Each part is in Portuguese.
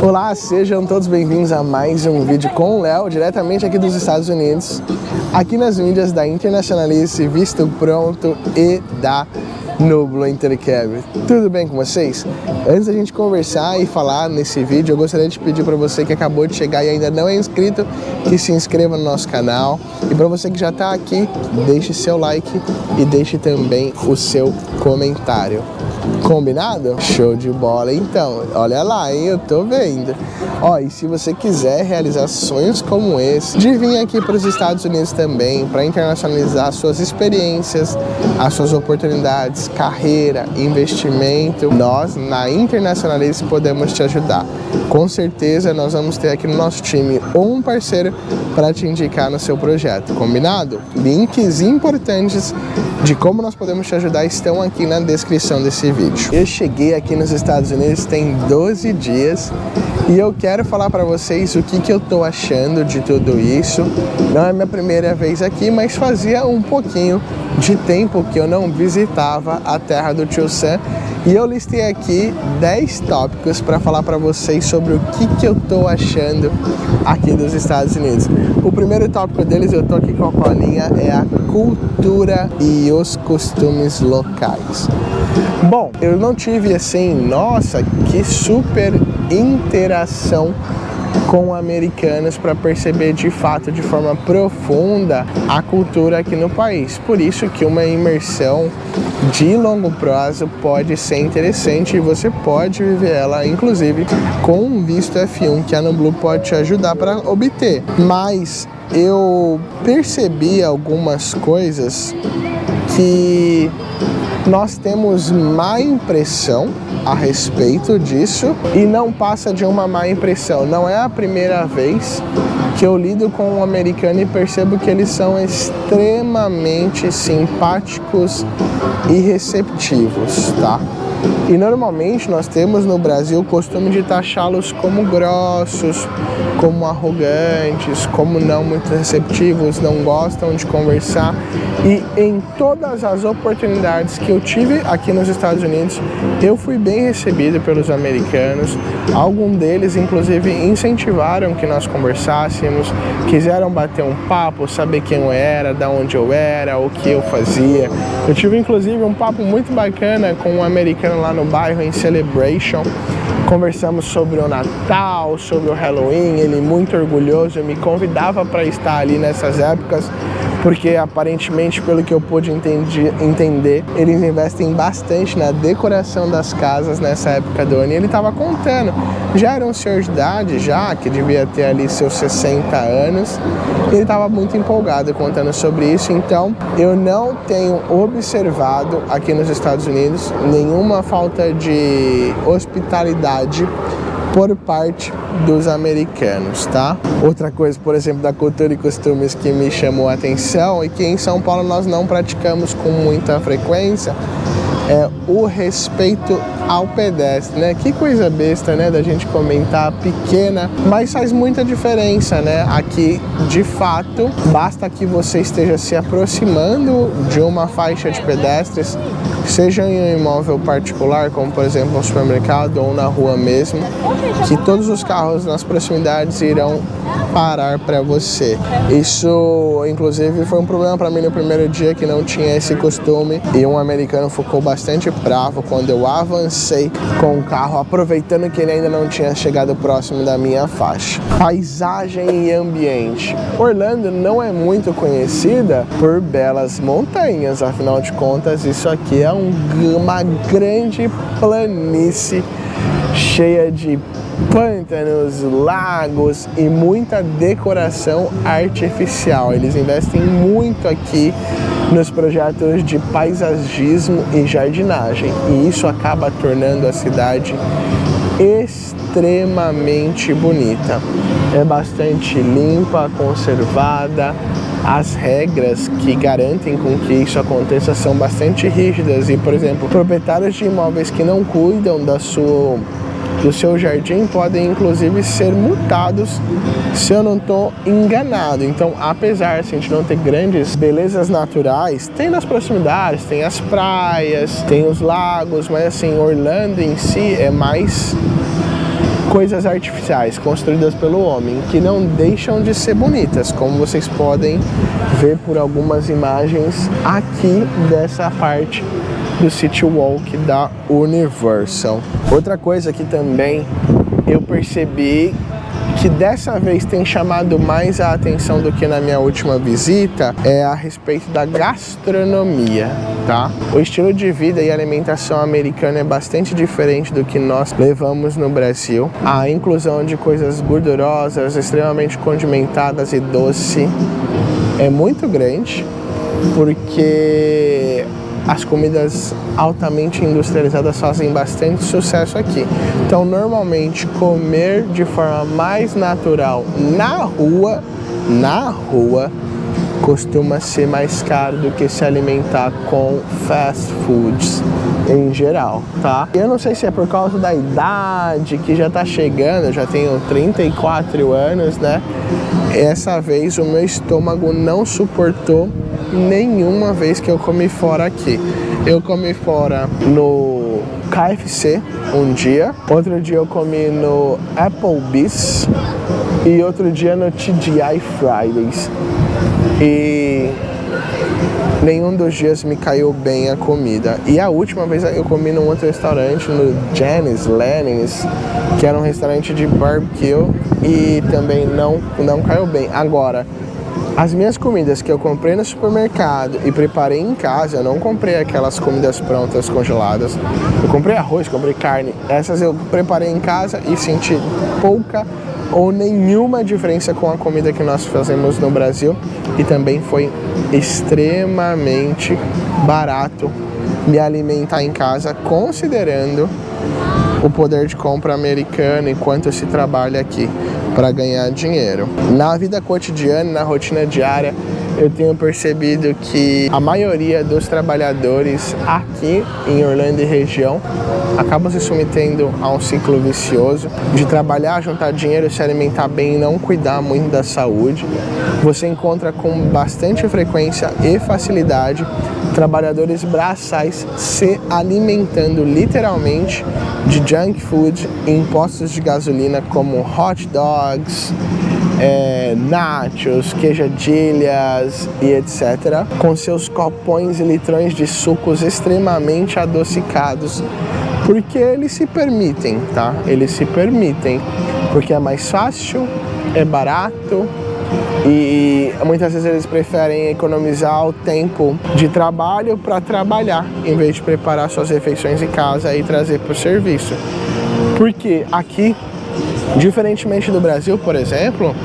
Olá, sejam todos bem-vindos a mais um vídeo com o Léo, diretamente aqui dos Estados Unidos, aqui nas mídias da Internacionalice, Visto Pronto e da Nublo Intercambio. Tudo bem com vocês? Antes da gente conversar e falar nesse vídeo, eu gostaria de pedir para você que acabou de chegar e ainda não é inscrito, que se inscreva no nosso canal. E para você que já está aqui, deixe seu like e deixe também o seu comentário. Combinado? Show de bola! Então, olha lá, hein? Eu tô vendo. Ó, e se você quiser realizar sonhos como esse, de vir aqui para os Estados Unidos também, para internacionalizar suas experiências, as suas oportunidades, carreira, investimento, nós na Internacionalice podemos te ajudar. Com certeza nós vamos ter aqui no nosso time um parceiro para te indicar no seu projeto, combinado? Links importantes de como nós podemos te ajudar estão aqui na descrição desse vídeo. Eu cheguei aqui nos Estados Unidos tem 12 dias e eu quero falar para vocês o que eu tô achando de tudo isso. Não é minha primeira vez aqui, mas fazia um pouquinho de tempo que eu não visitava a terra do Tio Sam. E eu listei aqui 10 tópicos para falar para vocês sobre o que eu tô achando aqui dos Estados Unidos. O primeiro tópico deles, eu tô aqui com a colinha, é a cultura e os costumes locais. Bom, eu não tive assim, nossa, que super interação com americanos para perceber de fato, de forma profunda, a cultura aqui no país. Por isso que uma imersão de longo prazo pode ser interessante e você pode viver ela, inclusive, com um visto F1 que a Nublo pode te ajudar para obter. Mas eu percebi algumas coisas que nós temos má impressão a respeito disso e não passa de uma má impressão. Não é a primeira vez que eu lido com um americano e percebo que eles são extremamente simpáticos e receptivos, tá? E normalmente nós temos no Brasil o costume de taxá-los como grossos, como arrogantes, como não muito receptivos, não gostam de conversar. E em todas as oportunidades que eu tive aqui nos Estados Unidos, eu fui bem recebido pelos americanos. Alguns deles, inclusive, incentivaram que nós conversássemos, quiseram bater um papo, saber quem eu era, de onde eu era, o que eu fazia. Eu tive, inclusive, um papo muito bacana com um americano lá no bairro, em Celebration. Conversamos sobre o Natal, sobre o Halloween. Ele, muito orgulhoso, me convidava para estar ali nessas épocas, porque aparentemente, pelo que eu pude entender, eles investem bastante na decoração das casas nessa época do ano. E ele estava contando, já era um senhor de idade, já que devia ter ali seus 60 anos, ele estava muito empolgado contando sobre isso. Então eu não tenho observado aqui nos Estados Unidos nenhuma falta de hospitalidade por parte dos americanos, tá? Outra coisa, por exemplo, da cultura e costumes que me chamou a atenção e que em São Paulo nós não praticamos com muita frequência é o respeito ao pedestre, né? Que coisa besta, né, da gente comentar, pequena, mas faz muita diferença, né? Aqui, de fato, basta que você esteja se aproximando de uma faixa de pedestres, seja em um imóvel particular, como por exemplo um supermercado ou na rua mesmo, que todos os carros nas proximidades irão parar para você. Isso, inclusive, foi um problema para mim no primeiro dia, que não tinha esse costume, e um americano ficou bastante bravo quando eu avancei com o carro, aproveitando que ele ainda não tinha chegado próximo da minha faixa. Paisagem e ambiente. Orlando não é muito conhecida por belas montanhas, afinal de contas, isso aqui é uma grande planície cheia de pântanos, lagos e muita decoração artificial. Eles investem muito aqui nos projetos de paisagismo e jardinagem, e isso acaba tornando a cidade extremamente bonita. É bastante limpa, conservada. As regras que garantem com que isso aconteça são bastante rígidas e, por exemplo, proprietários de imóveis que não cuidam do seu jardim podem inclusive ser multados, se eu não estou enganado. Então, apesar de a gente não ter grandes belezas naturais, tem nas proximidades, tem as praias, tem os lagos, mas assim, Orlando em si é mais coisas artificiais construídas pelo homem que não deixam de ser bonitas, como vocês podem ver por algumas imagens aqui dessa parte do City Walk da Universal. Outra coisa que também eu percebi que dessa vez tem chamado mais a atenção do que na minha última visita é a respeito da gastronomia, tá? O estilo de vida e alimentação americana é bastante diferente do que nós levamos no Brasil. A inclusão de coisas gordurosas, extremamente condimentadas e doce é muito grande, porque as comidas altamente industrializadas fazem bastante sucesso aqui. Então, normalmente, comer de forma mais natural na rua, costuma ser mais caro do que se alimentar com fast foods em geral, tá? Eu não sei se é por causa da idade que já tá chegando, eu já tenho 34 anos, né? Essa vez o meu estômago não suportou nenhuma vez que eu comi fora aqui. Eu comi fora no KFC um dia, outro dia eu comi no Applebee's e outro dia no TGI Fridays. E nenhum dos dias me caiu bem a comida. E a última vez eu comi num outro restaurante, no Lenny's, que era um restaurante de barbecue, e também não caiu bem. Agora, as minhas comidas que eu comprei no supermercado e preparei em casa, eu não comprei aquelas comidas prontas congeladas. Eu comprei arroz, comprei carne. Essas eu preparei em casa e senti pouca ou nenhuma diferença com a comida que nós fazemos no Brasil. E também foi extremamente barato me alimentar em casa, considerando o poder de compra americano e quanto se trabalha aqui para ganhar dinheiro. Na vida cotidiana, na rotina diária, eu tenho percebido que a maioria dos trabalhadores aqui em Orlando e região acabam se submetendo a um ciclo vicioso de trabalhar, juntar dinheiro, se alimentar bem e não cuidar muito da saúde. Você encontra com bastante frequência e facilidade trabalhadores braçais se alimentando literalmente de junk food em postos de gasolina como hot dogs, nachos, queijadilhas e etc. com seus copões e litrões de sucos extremamente adocicados, porque eles se permitem, tá? Eles se permitem, porque é mais fácil, é barato, e muitas vezes eles preferem economizar o tempo de trabalho para trabalhar, em vez de preparar suas refeições em casa e trazer para o serviço. Porque aqui, diferentemente do Brasil, por exemplo,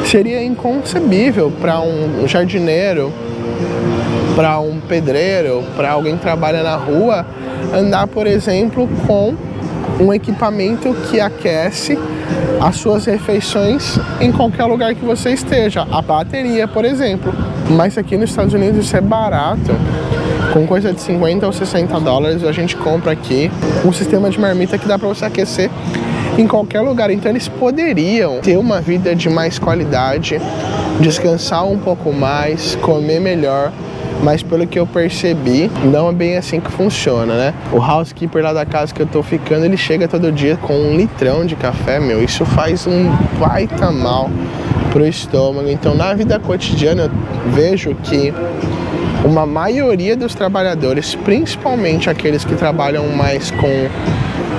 seria inconcebível para um jardineiro, para um pedreiro, para alguém que trabalha na rua, andar, por exemplo, com um equipamento que aquece as suas refeições em qualquer lugar que você esteja. A bateria, por exemplo. Mas aqui nos Estados Unidos isso é barato. Com coisa de 50 ou 60 dólares a gente compra aqui um sistema de marmita que dá para você aquecer em qualquer lugar. Então eles poderiam ter uma vida de mais qualidade, descansar um pouco mais, comer melhor. Mas pelo que eu percebi, não é bem assim que funciona, né? O housekeeper lá da casa que eu tô ficando, ele chega todo dia com 1 litrão de café, meu. Isso faz um baita mal pro estômago. Então, na vida cotidiana, eu vejo que uma maioria dos trabalhadores, principalmente aqueles que trabalham mais com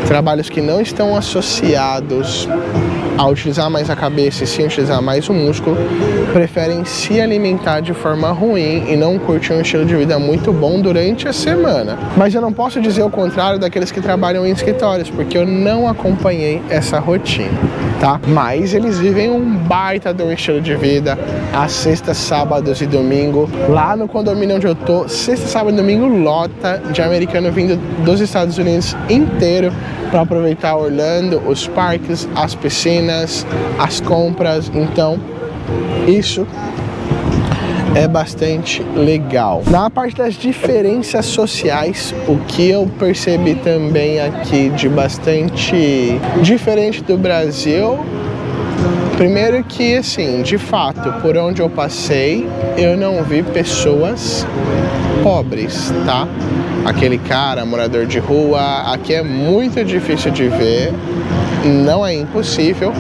trabalhos que não estão associados a utilizar mais a cabeça e sim utilizar mais o músculo, preferem se alimentar de forma ruim e não curtir um estilo de vida muito bom durante a semana. Mas eu não posso dizer o contrário daqueles que trabalham em escritórios, porque eu não acompanhei essa rotina, tá? Mas eles vivem um baita de um estilo de vida às sextas, sábados e domingo. Lá no condomínio onde eu tô, sexta, sábado e domingo lota de americano vindo dos Estados Unidos inteiro para aproveitar Orlando, os parques, as piscinas, as compras. Então, isso é bastante legal. Na parte das diferenças sociais, o que eu percebi também aqui de bastante diferente do Brasil, primeiro que, assim, de fato, por onde eu passei, eu não vi pessoas pobres, tá? aquele cara, morador de rua. Aqui é muito difícil de ver, não é impossível,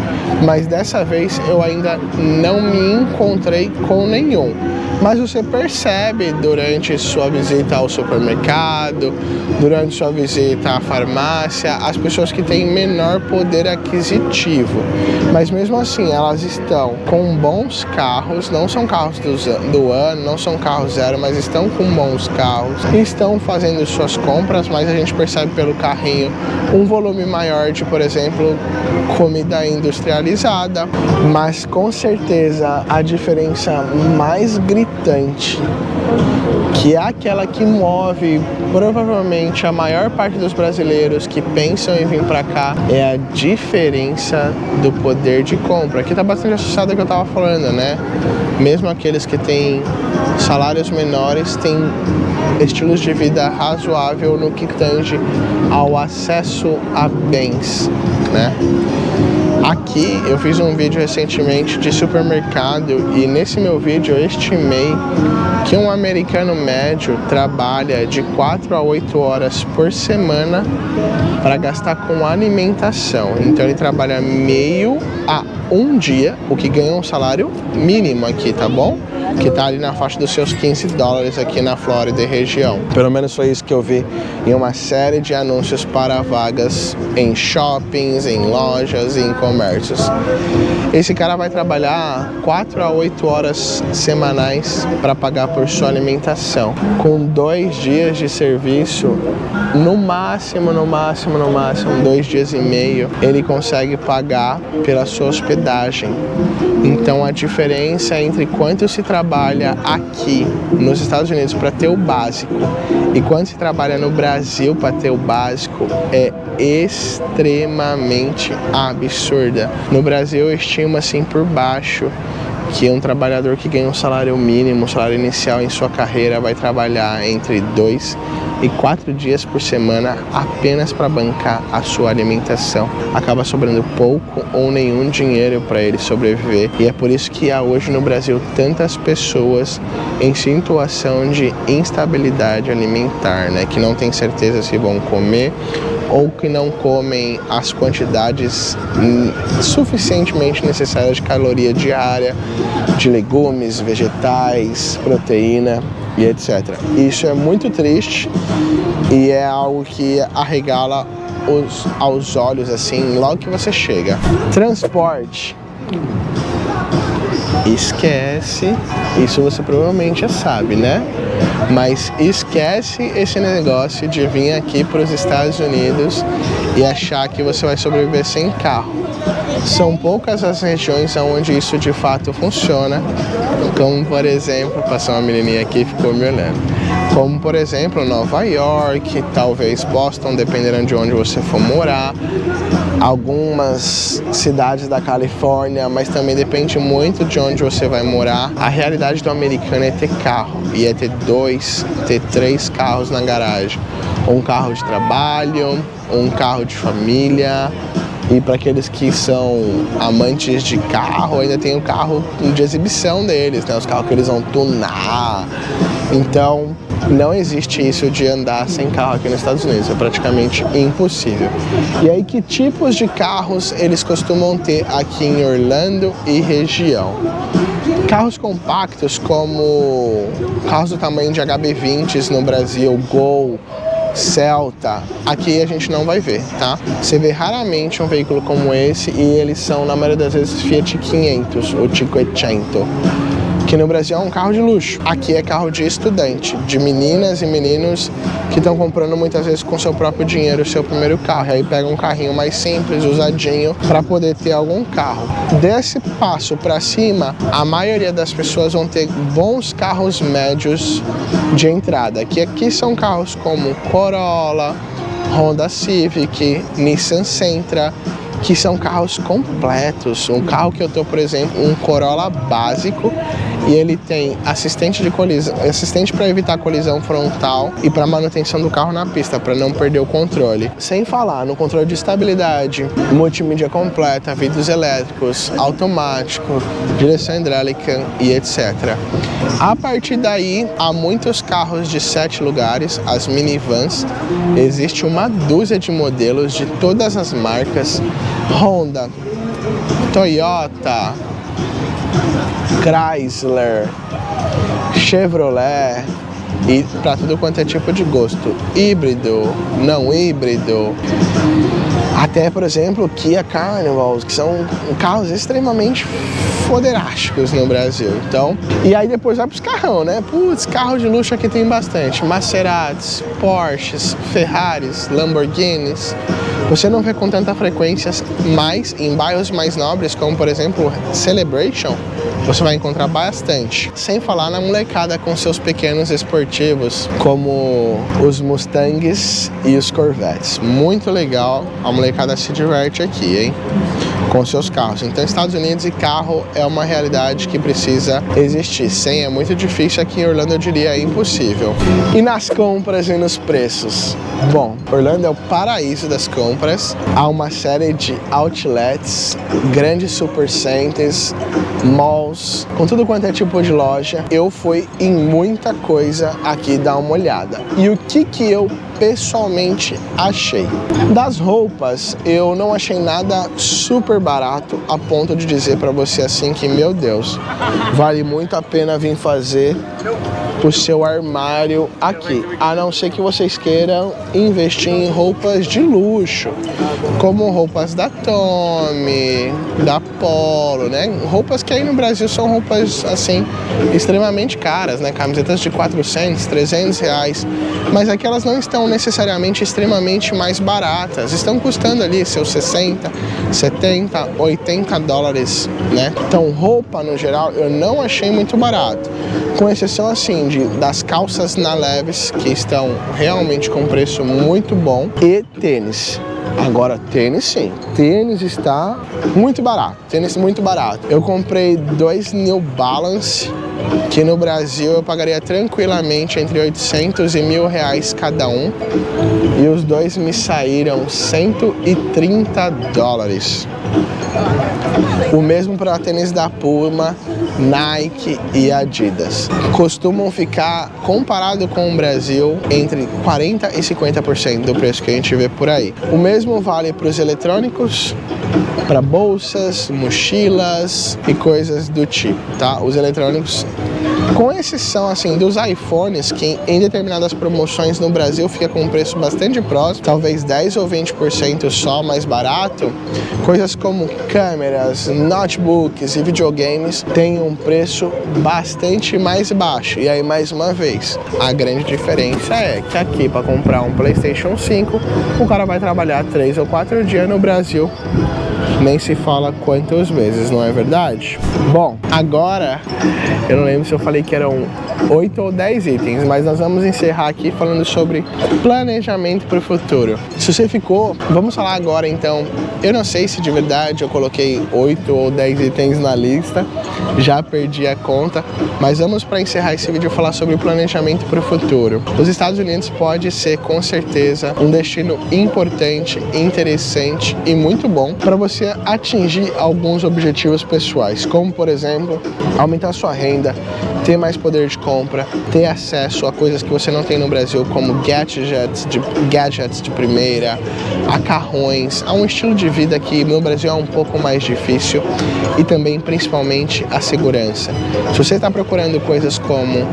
mas dessa vez eu ainda não me encontrei com nenhum. Mas você percebe durante sua visita ao supermercado, durante sua visita à farmácia, as pessoas que têm menor poder aquisitivo. Mas mesmo assim, elas estão com bons carros, não são carros do ano, não são carros zero, mas estão com bons carros, estão fazendo suas compras, mas a gente percebe pelo carrinho um volume maior de, por exemplo, comida industrializada. Mas com certeza a diferença mais gritante, que é aquela que move provavelmente a maior parte dos brasileiros que pensam em vir para cá, é a diferença do poder de compra. Aqui tá bastante associado ao que eu tava falando, né? Mesmo aqueles que têm salários menores têm estilos de vida razoável no que tange ao acesso a bens, né? Aqui eu fiz um vídeo recentemente de supermercado e nesse meu vídeo eu estimei que um americano médio trabalha de 4 a 8 horas por semana para gastar com alimentação. Então ele trabalha meio a um dia, o que ganha um salário mínimo aqui, tá bom? Que tá ali na faixa dos seus $15 aqui na Flórida e região. Pelo menos foi isso que eu vi em uma série de anúncios para vagas em shoppings, em lojas e em comércios. Esse cara vai trabalhar 4 a 8 horas semanais para pagar por sua alimentação. Com 2 dias de serviço, no máximo 2 dias e meio, ele consegue pagar pela sua hospedagem. Então a diferença entre quanto se trabalha aqui nos Estados Unidos para ter o básico e quanto se trabalha no Brasil para ter o básico é extremamente absurda. No Brasil estima assim por baixo que um trabalhador que ganha um salário mínimo, um salário inicial em sua carreira, vai trabalhar entre 2 e 4 dias por semana apenas para bancar a sua alimentação. Acaba sobrando pouco ou nenhum dinheiro para ele sobreviver. E é por isso que há hoje no Brasil tantas pessoas em situação de instabilidade alimentar, né? Que não tem certeza se vão comer ou que não comem as quantidades suficientemente necessárias de caloria diária, de legumes, vegetais, proteína e etc. Isso é muito triste e é algo que arregala aos olhos assim logo que você chega. Transporte. Esquece, isso você provavelmente já sabe, né? Mas esquece esse negócio de vir aqui para os Estados Unidos e achar que você vai sobreviver sem carro. São poucas as regiões onde isso de fato funciona, como por exemplo, passou uma menininha aqui e ficou me olhando, como por exemplo Nova York, talvez Boston, dependendo de onde você for morar, algumas cidades da Califórnia, mas também depende muito de onde você vai morar. A realidade do americano é ter carro, e é ter 2, ter 3 carros na garagem. Um carro de trabalho, um carro de família, e para aqueles que são amantes de carro, ainda tem o carro de exibição deles, né? Os carros que eles vão tunar. Então, não existe isso de andar sem carro aqui nos Estados Unidos, é praticamente impossível. E aí, que tipos de carros eles costumam ter aqui em Orlando e região? Carros compactos como carros do tamanho de HB20s no Brasil, Gol, Celta, aqui a gente não vai ver, tá? Você vê raramente um veículo como esse e eles são, na maioria das vezes, Fiat 500 ou 500. Que no Brasil é um carro de luxo. Aqui é carro de estudante, de meninas e meninos que estão comprando muitas vezes com seu próprio dinheiro o seu primeiro carro. E aí pega um carrinho mais simples, usadinho, para poder ter algum carro. Desse passo para cima, a maioria das pessoas vão ter bons carros médios de entrada. Aqui são carros como Corolla, Honda Civic, Nissan Sentra, que são carros completos. Um carro que eu tô, por exemplo, um Corolla básico, e ele tem assistente de colisão, assistente para evitar colisão frontal e para manutenção do carro na pista, para não perder o controle. Sem falar no controle de estabilidade, multimídia completa, vidros elétricos, automático, direção hidráulica e etc. A partir daí, há muitos carros de 7 lugares, as minivans. Existe uma dúzia de modelos de todas as marcas: Honda, Toyota, Chrysler, Chevrolet, e para tudo quanto é tipo de gosto, híbrido, não híbrido, até, por exemplo, Kia Carnivals, que são carros extremamente foderásticos no Brasil. Então, e aí depois vai pros carrão, né? Putz, carro de luxo aqui tem bastante: Maseratis, Porsches, Ferraris, Lamborghinis. Você não vê com tanta frequência, mas em bairros mais nobres, como por exemplo Celebration, você vai encontrar bastante. Sem falar na molecada com seus pequenos esportivos, como os Mustangs e os Corvettes. Muito legal, a molecada se diverte aqui, hein? Com seus carros. Então, Estados Unidos e carro é uma realidade que precisa existir. Sem é muito difícil, aqui em Orlando eu diria impossível. E nas compras e nos preços? Bom, Orlando é o paraíso das compras. Há uma série de outlets, grandes supercenters, malls, com tudo quanto é tipo de loja. Eu fui em muita coisa aqui dar uma olhada. E o que eu pessoalmente achei? Das roupas, eu não achei nada super barato a ponto de dizer pra você assim que, meu Deus, vale muito a pena vir fazer o seu armário aqui, a não ser que vocês queiram investir em roupas de luxo, como roupas da Tommy, da Polo, né? Roupas que aí no Brasil são roupas assim extremamente caras, né? Camisetas de 400, 300 reais, mas aqui elas não estão necessariamente extremamente mais baratas, estão custando ali seus 60, 70, 80 dólares, né? Então roupa no geral eu não achei muito barato, com exceção assim das calças na Levi's, que estão realmente com preço muito bom, e tênis. Agora, tênis sim, tênis está muito barato, tênis muito barato. Eu comprei 2 New Balance, que no Brasil eu pagaria tranquilamente entre 800 e 1.000 reais cada um, e os dois me saíram 130 dólares. O mesmo para tênis da Puma, Nike e Adidas. Costumam ficar, comparado com o Brasil, entre 40% e 50% do preço que a gente vê por aí. O mesmo vale para os eletrônicos, para bolsas, mochilas e coisas do tipo, tá? Os eletrônicos, com exceção assim dos iPhones, que em determinadas promoções no Brasil fica com um preço bastante próximo, talvez 10 ou 20% só mais barato, coisas como câmeras, notebooks e videogames têm um preço bastante mais baixo. E aí, mais uma vez, a grande diferença é que aqui, para comprar um PlayStation 5, o cara vai trabalhar 3 ou 4 dias, no Brasil nem se fala quantos meses, não é verdade? Bom, agora, eu não lembro se eu falei que eram 8 ou 10 itens, mas nós vamos encerrar aqui falando sobre planejamento para o futuro. Se você ficou, vamos falar agora então. Eu não sei se de verdade eu coloquei 8 ou 10 itens na lista, já perdi a conta, mas vamos, para encerrar esse vídeo, falar sobre o planejamento para o futuro. Os Estados Unidos pode ser com certeza um destino importante, interessante e muito bom para você atingir alguns objetivos pessoais, como por exemplo, aumentar sua renda, ter mais poder de compra, ter acesso a coisas que você não tem no Brasil, como gadgets de primeira, a carrões, a um estilo de vida que no Brasil é um pouco mais difícil, e também principalmente a segurança. Se você está procurando coisas como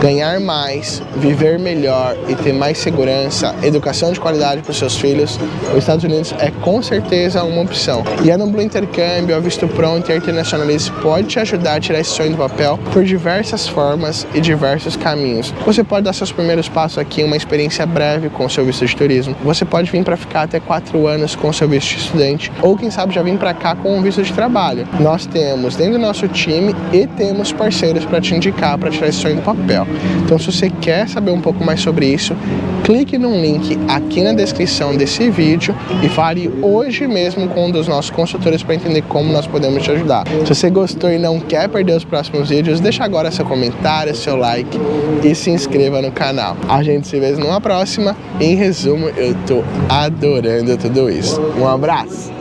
ganhar mais, viver melhor e ter mais segurança, educação de qualidade para os seus filhos, os Estados Unidos é com certeza uma opção. E a Noblu Intercâmbio, a Visto Pronto e a Internationalist pode te ajudar a tirar esse sonho do papel por diversas formas e diversos caminhos. Você pode dar seus primeiros passos aqui em uma experiência breve com o seu visto de turismo. Você pode vir para ficar até 4 anos com o seu visto de estudante, ou quem sabe já vir para cá com um visto de trabalho. Nós temos dentro do nosso time e temos parceiros para te indicar para tirar esse sonho do papel. Então, se você quer saber um pouco mais sobre isso, clique no link aqui na descrição desse vídeo e fale hoje mesmo com um dos nossos consultores para entender como nós podemos te ajudar. Se você gostou e não quer perder os próximos vídeos, deixa agora seu comentário, seu like e se inscreva no canal. A gente se vê numa próxima. Em resumo, eu tô adorando tudo isso. Um abraço!